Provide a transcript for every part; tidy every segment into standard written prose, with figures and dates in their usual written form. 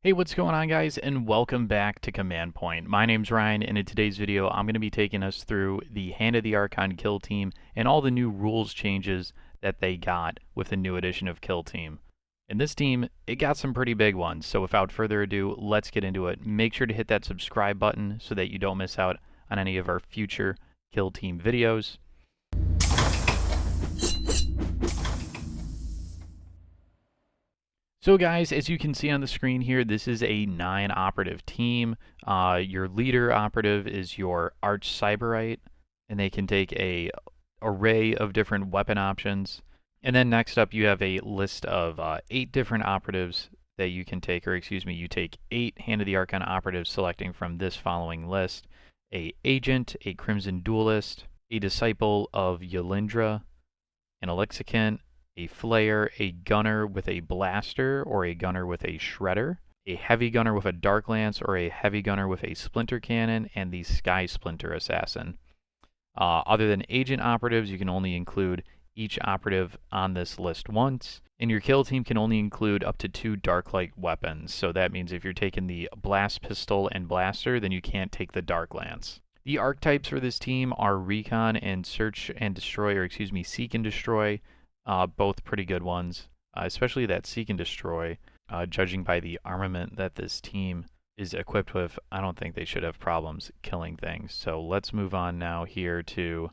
Hey, what's going on, guys, and welcome back to Command Point. My name's Ryan, and in today's video, I'm going to be taking us through the Hand of the Archon Kill Team and all the new rules changes that they got with the new edition of Kill Team. And this team, it got some pretty big ones, so without further ado, let's get into it. Make sure to hit that subscribe button so that you don't miss out on any of our future Kill Team videos. So guys, as you can see on the screen here, this is a 9-operative team. Your leader operative is your Arch Cyberite, and they can take a array of different weapon options. And then next up, you have a list of 8 different operatives that you can take, or excuse me, you take 8 Hand of the Archon operatives selecting from this following list: a Agent, a Crimson Duelist, a Disciple of Ylindra, an Elixicant, a Flare, a Gunner with a Blaster or a Gunner with a Shredder, a Heavy Gunner with a Dark Lance or a Heavy Gunner with a Splinter Cannon, and the Sky Splinter Assassin. Other than Agent operatives, you can only include each operative on this list once, and your kill team can only include up to 2 Dark-like weapons. So that means if you're taking the Blast Pistol and Blaster, then you can't take the Dark Lance. The archetypes for this team are Recon and Search and Destroy, or excuse me, Seek and Destroy. Both pretty good ones, especially that Seek and Destroy. Judging by the armament that this team is equipped with, I don't think they should have problems killing things. So let's move on now here to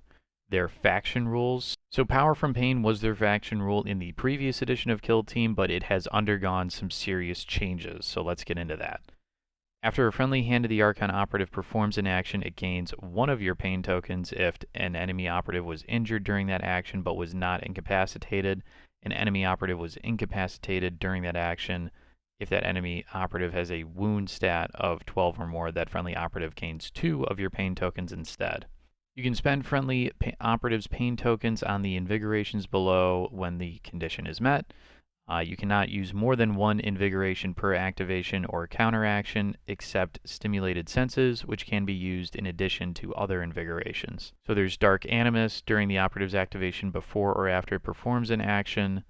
their faction rules. So Power from Pain was their faction rule in the previous edition of Kill Team, but it has undergone some serious changes. So let's get into that. After a friendly Hand of the Archon operative performs an action, it gains 1 of your pain tokens if an enemy operative was injured during that action but was not incapacitated. An enemy operative was incapacitated during that action. If that enemy operative has a wound stat of 12 or more, that friendly operative gains 2 of your pain tokens instead. You can spend friendly operatives' pain tokens on the invigorations below when the condition is met. You cannot use more than 1 invigoration per activation or counteraction, except stimulated senses, which can be used in addition to other invigorations. So there's Dark Animus during the operative's activation before or after it performs an action.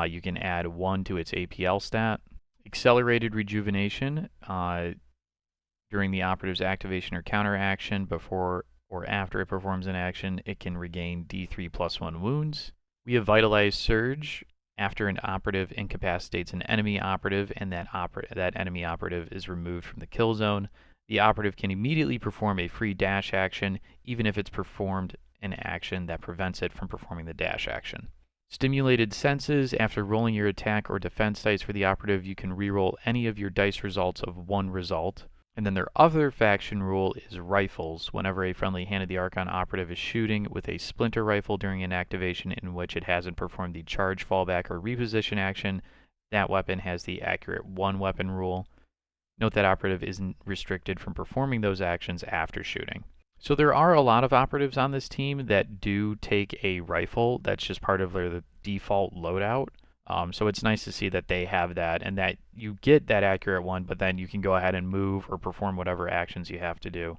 You can add 1 to its APL stat. Accelerated Rejuvenation during the operative's activation or counteraction before or after it performs an action, it can regain D3+1 wounds. We have Vitalized Surge. After an operative incapacitates an enemy operative and that enemy operative is removed from the kill zone, the operative can immediately perform a free dash action, even if it's performed an action that prevents it from performing the dash action. Stimulated Senses. After rolling your attack or defense dice for the operative, you can reroll any of your dice results of 1 result. And then their other faction rule is Rifles. Whenever a friendly Hand of the Archon operative is shooting with a Splinter rifle during an activation in which it hasn't performed the charge, fallback, or reposition action, that weapon has the accurate 1 weapon rule. Note that operative isn't restricted from performing those actions after shooting. So there are a lot of operatives on this team that do take a rifle. That's just part of their default loadout. So it's nice to see that they have that and that you get that accurate one, but then you can go ahead and move or perform whatever actions you have to do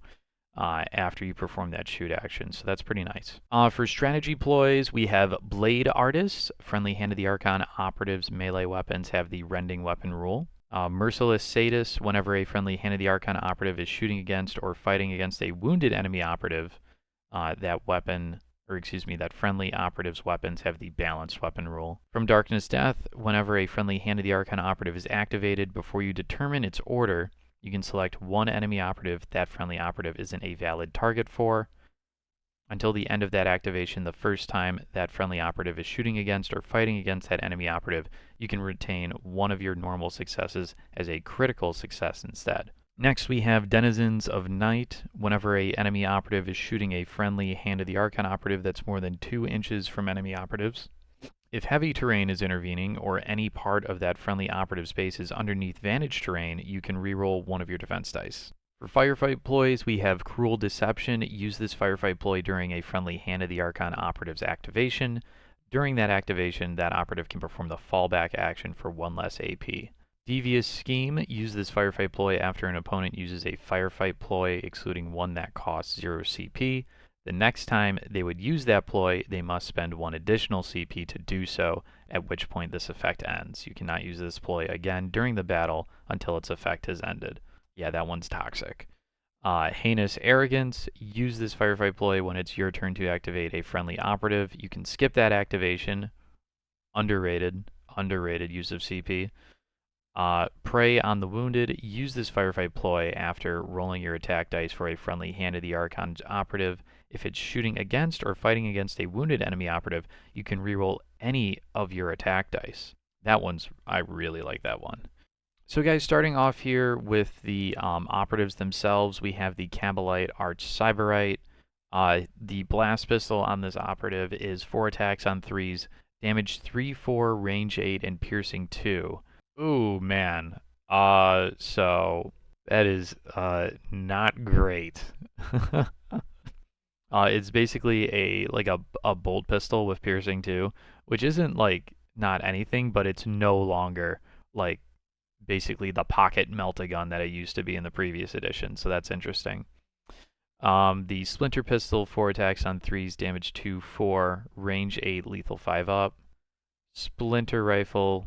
after you perform that shoot action. So that's pretty nice. For strategy ploys, we have Blade Artists. Friendly Hand of the Archon operatives' melee weapons have the rending weapon rule. Merciless Sadist. Whenever a friendly Hand of the Archon operative is shooting against or fighting against a wounded enemy operative, that friendly operative's weapons have the balanced weapon rule. From Darkness Death, whenever a friendly Hand of the Archon operative is activated, before you determine its order, you can select 1 enemy operative that friendly operative isn't a valid target for. Until the end of that activation, the first time that friendly operative is shooting against or fighting against that enemy operative, you can retain 1 of your normal successes as a critical success instead. Next, we have Denizens of Night. Whenever an enemy operative is shooting a friendly Hand of the Archon operative that's more than 2 inches from enemy operatives, if heavy terrain is intervening or any part of that friendly operative space is underneath vantage terrain, you can reroll 1 of your defense dice. For Firefight ploys, we have Cruel Deception. Use this Firefight ploy during a friendly Hand of the Archon operative's activation. During that activation, that operative can perform the fallback action for 1 less AP. Devious Scheme. Use this Firefight ploy after an opponent uses a Firefight ploy, excluding 1 that costs 0 CP. The next time they would use that ploy, they must spend 1 additional CP to do so, at which point this effect ends. You cannot use this ploy again during the battle until its effect has ended. Yeah, that one's toxic. Heinous Arrogance. Use this firefight ploy when it's your turn to activate a friendly operative. You can skip that activation. Underrated use of CP. Prey on the Wounded. Use this firefight ploy after rolling your attack dice for a friendly Hand of the Archon operative. If it's shooting against or fighting against a wounded enemy operative, you can reroll any of your attack dice. I really like that one. So guys, starting off here with the operatives themselves, we have the Calite Archcyberite. The blast pistol on this operative is 4 attacks on 3s, damage 3, 4, range 8, and piercing 2. Ooh, man. So that is not great. It's basically a bolt pistol with piercing 2, which isn't like not anything, but it's no longer like basically the pocket melt-a-gun that it used to be in the previous edition, so that's interesting. The Splinter pistol, 4 attacks on 3s, damage 2, 4, range 8, lethal 5 up. Splinter rifle,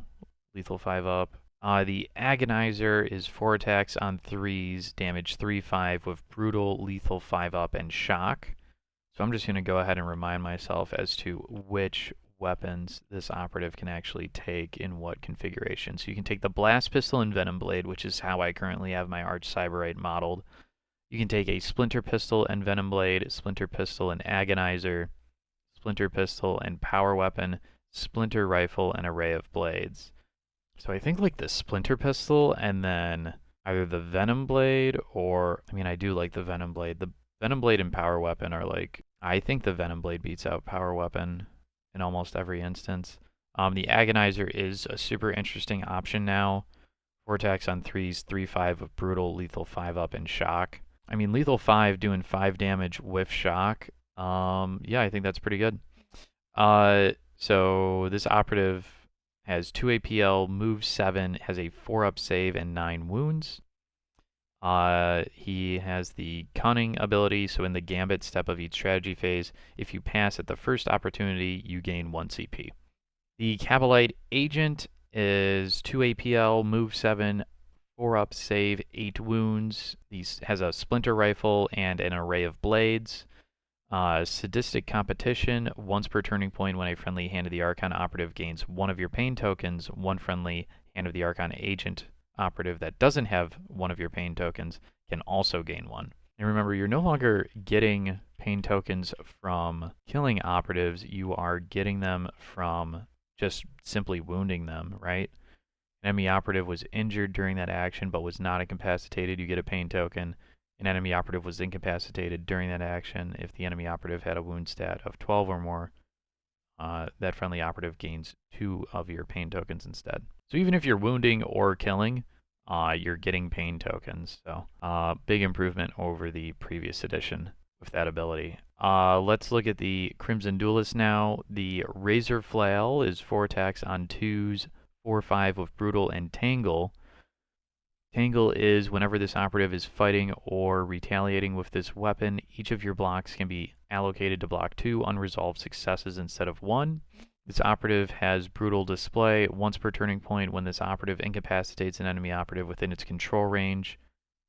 lethal 5 up. The Agonizer is 4 attacks on 3s, damage 3, 5 with brutal, lethal 5 up, and shock. So I'm just going to go ahead and remind myself as to which weapons this operative can actually take in what configuration. So you can take the Blast Pistol and Venom Blade, which is how I currently have my Archcyberite modeled. You can take a Splinter Pistol and Venom Blade, Splinter Pistol and Agonizer, Splinter Pistol and Power Weapon, Splinter Rifle, and Array of Blades. So I think like the Splinter Pistol and then either the Venom Blade or, I mean, I do like the Venom Blade. The Venom Blade and Power Weapon are like, I think the Venom Blade beats out Power Weapon in almost every instance. The Agonizer is a super interesting option now. 4 attacks on 3s, 3, 5 with brutal, lethal 5 up, and shock. I mean, lethal 5 doing 5 damage with shock. Yeah, I think that's pretty good. So this operative has 2 APL, moves 7, has a 4 up save, and 9 wounds. He has the Cunning ability, so in the Gambit step of each strategy phase, if you pass at the first opportunity, you gain 1 CP. The Calite Agent is 2 APL, move 7, 4 up, save, 8 wounds. He has a Splinter Rifle and an Array of Blades. Sadistic Competition, once per turning point when a friendly Hand of the Archon operative gains 1 of your pain tokens, 1 friendly Hand of the Archon agent operative that doesn't have 1 of your pain tokens can also gain 1. And remember, you're no longer getting pain tokens from killing operatives, you are getting them from just simply wounding them, right? An enemy operative was injured during that action but was not incapacitated, you get a pain token. An enemy operative was incapacitated during that action. If the enemy operative had a wound stat of 12 or more, that friendly operative gains 2 of your pain tokens instead. So even if you're wounding or killing, you're getting pain tokens. So big improvement over the previous edition with that ability. Let's look at the Crimson Duelist now. The Razor Flail is 4 attacks on 2s, 4, 5 with Brutal and Tangle. Tangle is whenever this operative is fighting or retaliating with this weapon, each of your blocks can be allocated to block 2 unresolved successes instead of 1. This operative has Brutal Display. Once per turning point, when this operative incapacitates an enemy operative within its control range,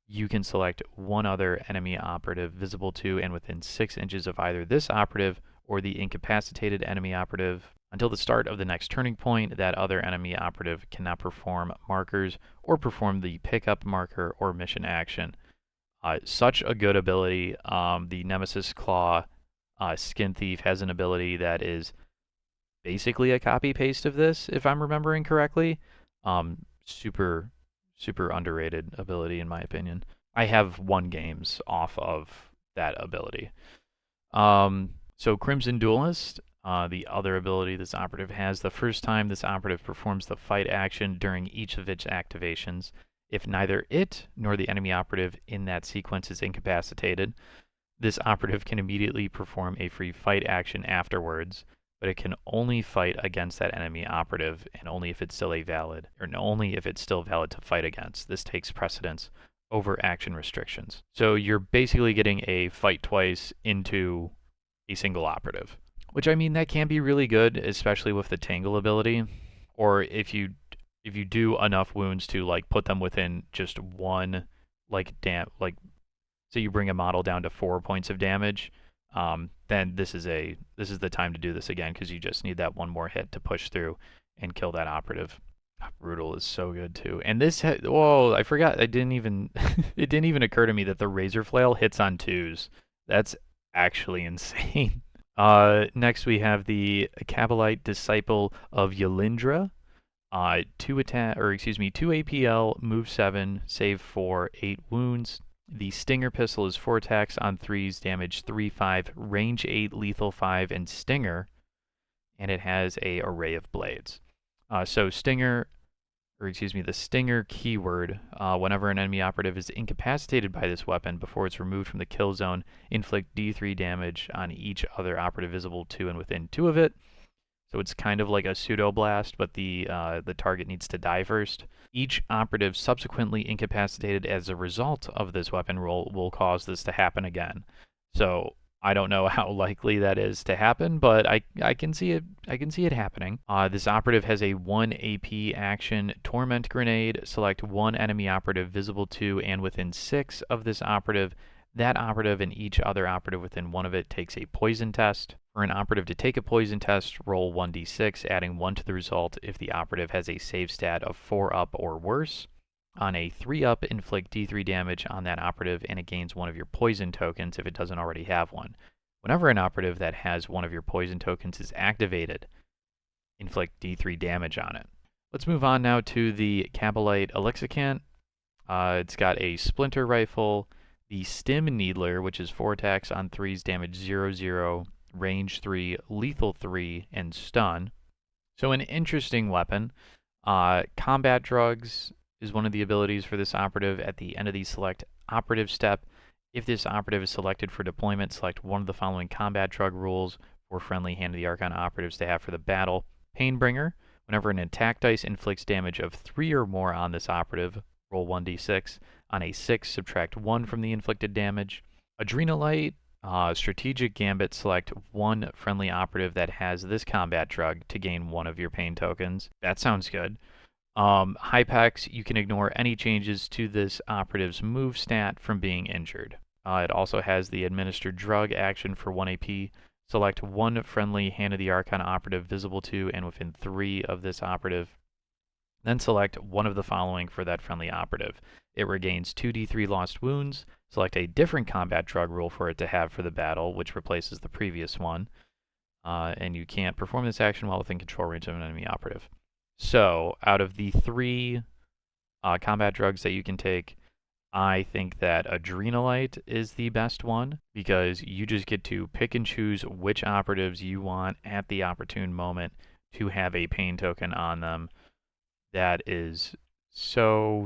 you can select 1 other enemy operative visible to and within 6 inches of either this operative or the incapacitated enemy operative. Until the start of the next turning point, that other enemy operative cannot perform markers or perform the pickup marker or mission action. Such a good ability. The Nemesis Claw Skin Thief has an ability that is basically a copy-paste of this, if I'm remembering correctly. Super underrated ability, in my opinion. I have 1 games off of that ability. So Crimson Duelist, the other ability this operative has, the first time this operative performs the fight action during each of its activations, if neither it nor the enemy operative in that sequence is incapacitated, this operative can immediately perform a free fight action afterwards, but it can only fight against that enemy operative and only if it's still valid to fight against. This takes precedence over action restrictions. So you're basically getting a fight twice into a single operative. Which, I mean, that can be really good, especially with the Tangle ability, or if you do enough wounds to like put them within just one like so you bring a model down to 4 points of damage, then this is the time to do this again because you just need that one more hit to push through and kill that operative. Brutal is so good too. And this, whoa, I forgot. I didn't even, it didn't even occur to me that the Razor Flail hits on 2s. That's actually insane. Next we have the Calite Disciple of Yelindra. 2 APL, move 7, save 4, 8 wounds. The Stinger pistol is 4 attacks on 3s, damage 3, 5, range 8, lethal 5, and Stinger. And it has a array of blades. So Stinger, the Stinger keyword, whenever an enemy operative is incapacitated by this weapon before it's removed from the kill zone, inflict D3 damage on each other operative visible to and within 2 of it. So it's kind of like a pseudo blast, but the target needs to die first. Each operative subsequently incapacitated as a result of this weapon roll will cause this to happen again. So I don't know how likely that is to happen, but I can see it. I can see it happening. This operative has a 1 AP action Torment Grenade. Select one enemy operative visible to and within 6 of this operative. That operative and each other operative within 1 of it takes a poison test. For an operative to take a poison test, roll 1d6, adding 1 to the result if the operative has a save stat of 4 up or worse. On a 3 up, inflict d3 damage on that operative, and it gains 1 of your poison tokens if it doesn't already have one. Whenever an operative that has 1 of your poison tokens is activated, inflict d3 damage on it. Let's move on now to the Calite Elixicant. It's got a Splinter rifle, the Stim Needler, which is 4 attacks on 3s, damage 0, 0, range 3, lethal 3, and stun. So an interesting weapon. Combat drugs is one of the abilities for this operative. At the end of the select operative step, if this operative is selected for deployment, select one of the following combat drug rules for friendly Hand of the Archon operatives to have for the battle. Painbringer. Whenever an attack dice inflicts damage of 3 or more on this operative, roll 1d6. On a 6, subtract 1 from the inflicted damage. Adrenalite. Strategic Gambit, select one friendly operative that has this combat drug to gain 1 of your pain tokens. That sounds good. Hypex, you can ignore any changes to this operative's move stat from being injured. It also has the Administer Drug action for 1 AP. Select one friendly Hand of the Archon operative visible to and within 3 of this operative. Then select one of the following for that friendly operative. It regains 2d3 lost wounds. Select a different combat drug rule for it to have for the battle, which replaces the previous one. And you can't perform this action while within control range of an enemy operative. So, out of the 3 combat drugs that you can take, I think that Adrenalite is the best one, because you just get to pick and choose which operatives you want at the opportune moment to have a pain token on them. That is so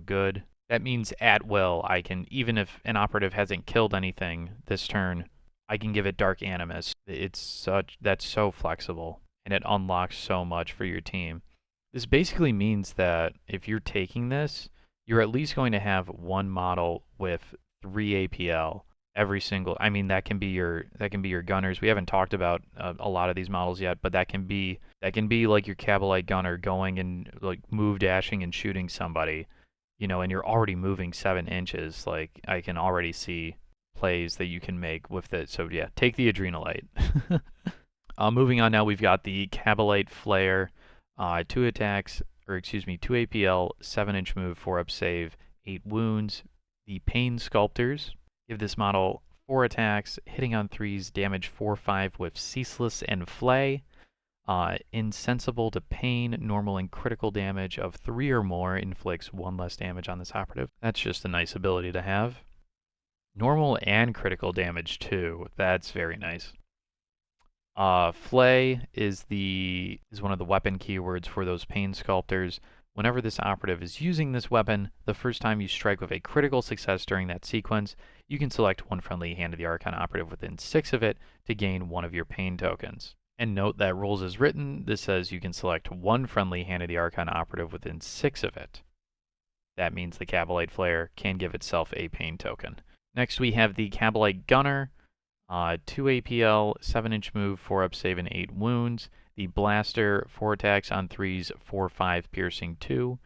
good. That means at will, I can, even if an operative hasn't killed anything this turn, I can give it Dark Animus. That's so flexible, and it unlocks so much for your team. This basically means that if you're taking this, you're at least going to have one model with 3 APL. Every single, I mean, that can be your gunners. We haven't talked about a lot of these models yet, but that can be like your Calite Gunner going and like move dashing and shooting somebody, you know, and you're already moving 7 inches. Like, I can already see plays that you can make with it. So yeah, take the Adrenalite. Moving on now, we've got the Calite Flare, 2 attacks, 2 APL, 7-inch move, 4 up save, 8 wounds. The Pain Sculptors. Give this model 4 attacks, hitting on 3s, damage 4, 5 with Ceaseless and Flay. Insensible to pain, normal and critical damage of 3 or more, inflicts 1 less damage on this operative. That's just a nice ability to have. Normal and critical damage too. That's very nice. Flay is one of the weapon keywords for those Pain Sculptors. Whenever this operative is using this weapon, the first time you strike with a critical success during that sequence, you can select one friendly Hand of the Archon operative within 6 of it to gain 1 of your pain tokens. And note that rules as written, this says you can select one friendly Hand of the Archon operative within 6 of it. That means the Calite Flare can give itself a pain token. Next we have the Calite Gunner. 2 APL, 7-inch move, 4 up save, and 8 wounds. The Blaster, 4 attacks on 3s, 4/5 piercing 2.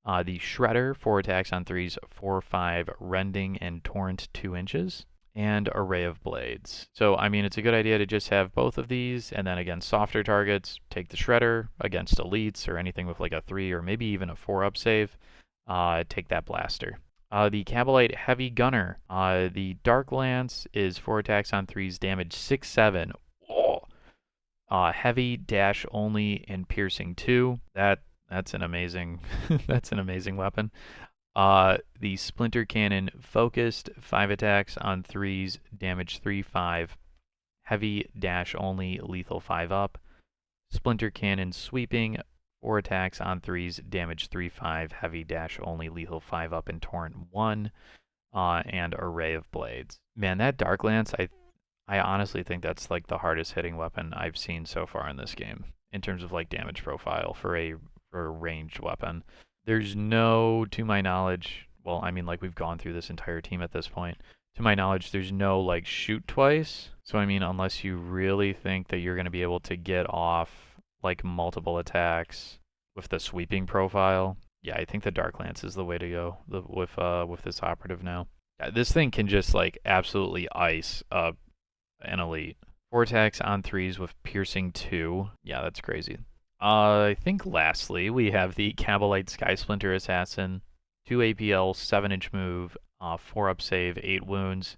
The Shredder, 4 attacks on 3s, 4/5 rending, and torrent 2 inches. And Array of Blades. So, I mean, it's a good idea to just have both of these, and then against softer targets, take the Shredder. Against elites or anything with like a 3 or maybe even a 4 up save, take that Blaster. The Calite Heavy Gunner. The Dark Lance is 4 attacks on 3s, damage 6/7. Oh. Heavy, dash only, and piercing 2. That's an amazing that's an amazing weapon. The Splinter Cannon focused, 5 attacks on 3s, damage 3/5. Heavy, dash only, lethal 5 up. Splinter Cannon sweeping, 4 attacks on 3s, damage 3/5. Heavy, dash only, lethal 5 up, and torrent 1. And Array of Blades. Man, that Dark Lance, I honestly think that's like the hardest hitting weapon I've seen so far in this game in terms of like damage profile for a ranged weapon. There's no, to my knowledge, well, I mean, like we've gone through this entire team at this point. To my knowledge, there's no like shoot twice. So I mean, unless you really think that you're going to be able to get off like multiple attacks with the sweeping profile, yeah, I think the Dark Lance is the way to go with this operative now. Yeah, this thing can just like absolutely ice an elite. 4 attacks on 3s with piercing 2. Yeah, that's crazy. I think lastly, we have the Calite Sky Splinter Assassin. 2 APL, 7-inch move, 4 up save, 8 wounds.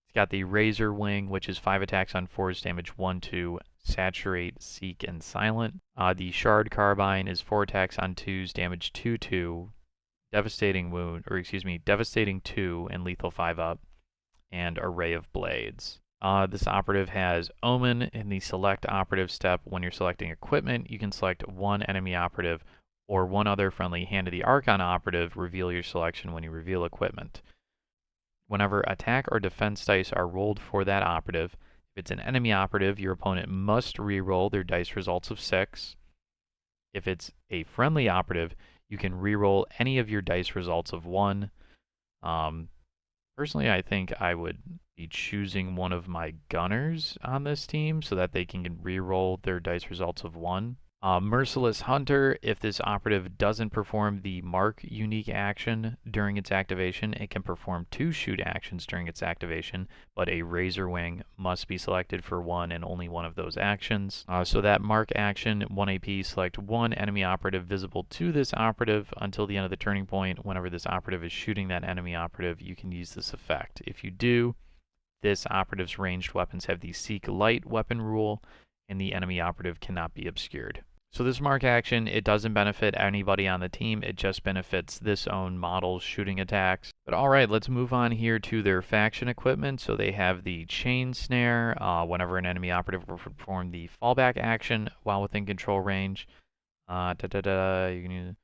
It's got the Razor Wing, which is 5 attacks on 4s, damage 1/2, saturate, seek, and silent. The Shard Carbine is 4 attacks on 2s, damage 2/2, devastating 2, and lethal 5 up, and Array of Blades. This operative has Omen in the select operative step. When you're selecting equipment, you can select one enemy operative or one other friendly Hand of the Archon operative. Reveal your selection when you reveal equipment. Whenever attack or defense dice are rolled for that operative, if it's an enemy operative, your opponent must re-roll their dice results of 6. If it's a friendly operative, you can re-roll any of your dice results of 1. Personally, I think I would be choosing one of my gunners on this team so that they can re-roll their dice results of 1. Merciless Hunter, if this operative doesn't perform the Mark unique action during its activation, it can perform 2 shoot actions during its activation, but a Razor Wing must be selected for one and only one of those actions. So that Mark action, 1 AP, select one enemy operative visible to this operative until the end of the turning point. Whenever this operative is shooting that enemy operative, you can use this effect. If you do, this operative's ranged weapons have the Seek Light weapon rule, and the enemy operative cannot be obscured. So this Mark action, it doesn't benefit anybody on the team, it just benefits this own model's shooting attacks. But alright, let's move on here to their faction equipment. So they have the Chain Snare, whenever an enemy operative will perform the fallback action while within control range. You can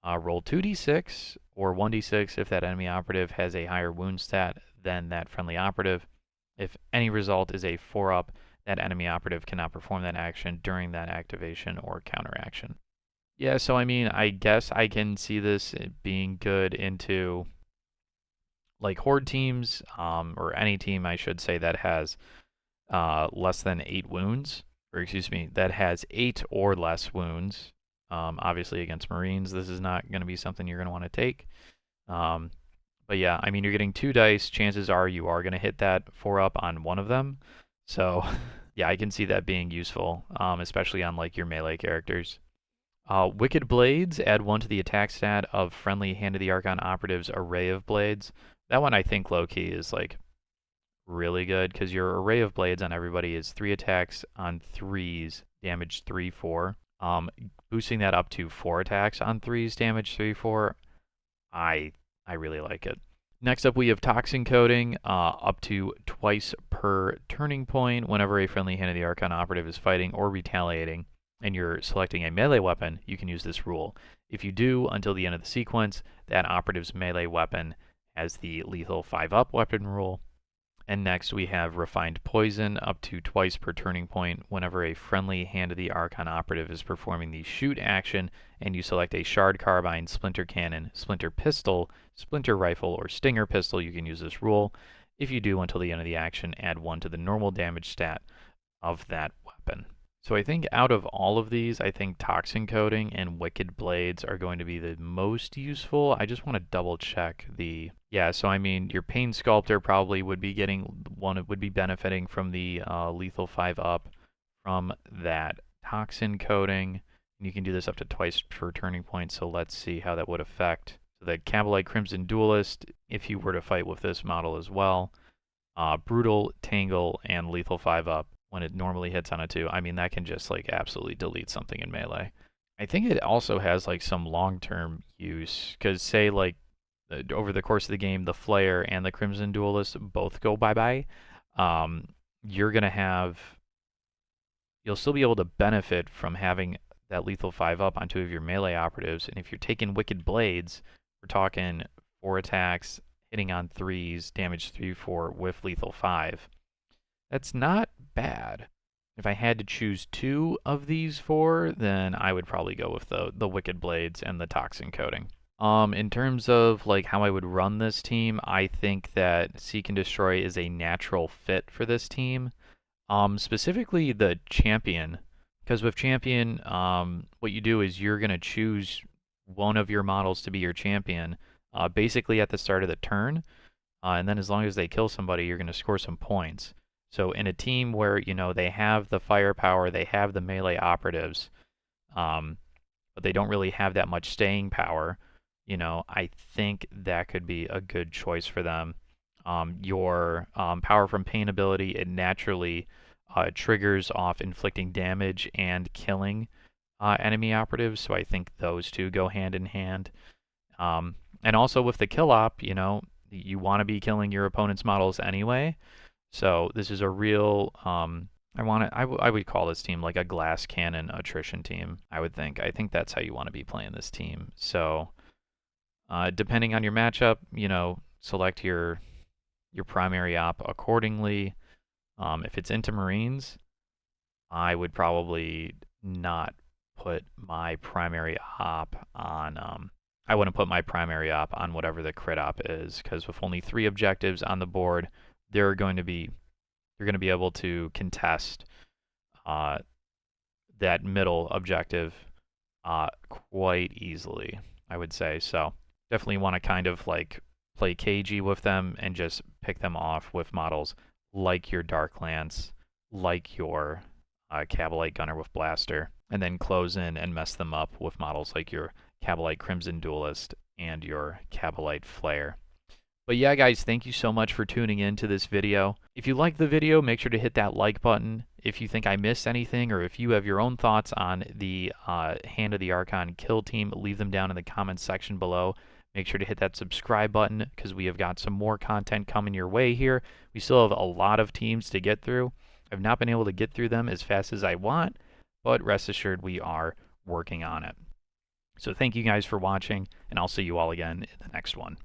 roll 2d6 or 1d6 if that enemy operative has a higher wound stat than that friendly operative. If any result is a 4-up, that enemy operative cannot perform that action during that activation or counteraction. Yeah, so I mean, I guess I can see this being good into like horde teams, or any team, I should say, that has less than 8 wounds, or excuse me, that has 8 or less wounds. Obviously against Marines, this is not going to be something you're going to want to take. But yeah, I mean, you're getting 2 dice. Chances are you are going to hit that 4-up on one of them. So yeah, I can see that being useful, especially on like your melee characters. Wicked Blades, add 1 to the attack stat of friendly Hand of the Archon operative's Array of Blades. That one I think low-key is like really good because your Array of Blades on everybody is 3 attacks on 3s, damage 3/4. Boosting that up to 4 attacks on 3s, damage 3/4. I really like it. Next up, we have Toxin Coating, up to twice per turning point. Whenever a friendly Hand of the Archon operative is fighting or retaliating, and you're selecting a melee weapon, you can use this rule. If you do, until the end of the sequence, that operative's melee weapon has the lethal 5-up weapon rule. And next we have Refined Poison, up to twice per turning point. Whenever a friendly Hand of the Archon operative is performing the shoot action and you select a Shard Carbine, Splinter Cannon, Splinter Pistol, Splinter Rifle, or Stinger Pistol, you can use this rule. If you do until the end of the action, add 1 to the normal damage stat of that weapon. So I think out of all of these, I think Toxin Coating and Wicked Blades are going to be the most useful. I just want to double check the... Yeah, so I mean, your Pain Sculptor probably would be benefiting from the Lethal 5 up from that Toxin Coating. And you can do this up to twice per turning point, so let's see how that would affect. So the Calite Crimson Duelist, if you were to fight with this model as well, Brutal, Tangle, and Lethal 5 up when it normally hits on a 2. I mean, that can just like absolutely delete something in melee. I think it also has like some long-term use, because say like over the course of the game, the Flare and the Crimson Duelist both go bye-bye. You're going to have... You'll still be able to benefit from having that Lethal 5 up on 2 of your melee operatives, and if you're taking Wicked Blades, we're talking 4 attacks, hitting on 3s, damage 3-4 with Lethal 5. That's not bad. If I had to choose 2 of these 4, then I would probably go with the Wicked Blades and the Toxin Coating. In terms of like how I would run this team, I think that Seek and Destroy is a natural fit for this team. Specifically the Champion, because with Champion, what you do is you're going to choose one of your models to be your champion, basically at the start of the turn, and then as long as they kill somebody, you're going to score some points. So in a team where, you know, they have the firepower, they have the melee operatives, but they don't really have that much staying power, you know, I think that could be a good choice for them. Your Power from Pain ability, it naturally triggers off inflicting damage and killing enemy operatives, so I think those two go hand in hand. And also with the kill op, you know, you want to be killing your opponent's models anyway, so this is a real, I would call this team like a glass cannon attrition team, I would think. I think that's how you want to be playing this team. So, depending on your matchup, you know, select your primary op accordingly. If it's into Marines, I would probably not put my primary op on, I wouldn't put my primary op on whatever the crit op is, because with only 3 objectives on the board, you're going to be able to contest that middle objective quite easily, I would say. So definitely want to kind of like play cagey with them and just pick them off with models like your Dark Lance, like your Calite Gunner with Blaster, and then close in and mess them up with models like your Calite Crimson Duelist and your Calite Flare. But yeah, guys, thank you so much for tuning in to this video. If you liked the video, make sure to hit that like button. If you think I missed anything, or if you have your own thoughts on the Hand of the Archon kill team, leave them down in the comments section below. Make sure to hit that subscribe button, because we have got some more content coming your way here. We still have a lot of teams to get through. I've not been able to get through them as fast as I want, but rest assured we are working on it. So thank you guys for watching, and I'll see you all again in the next one.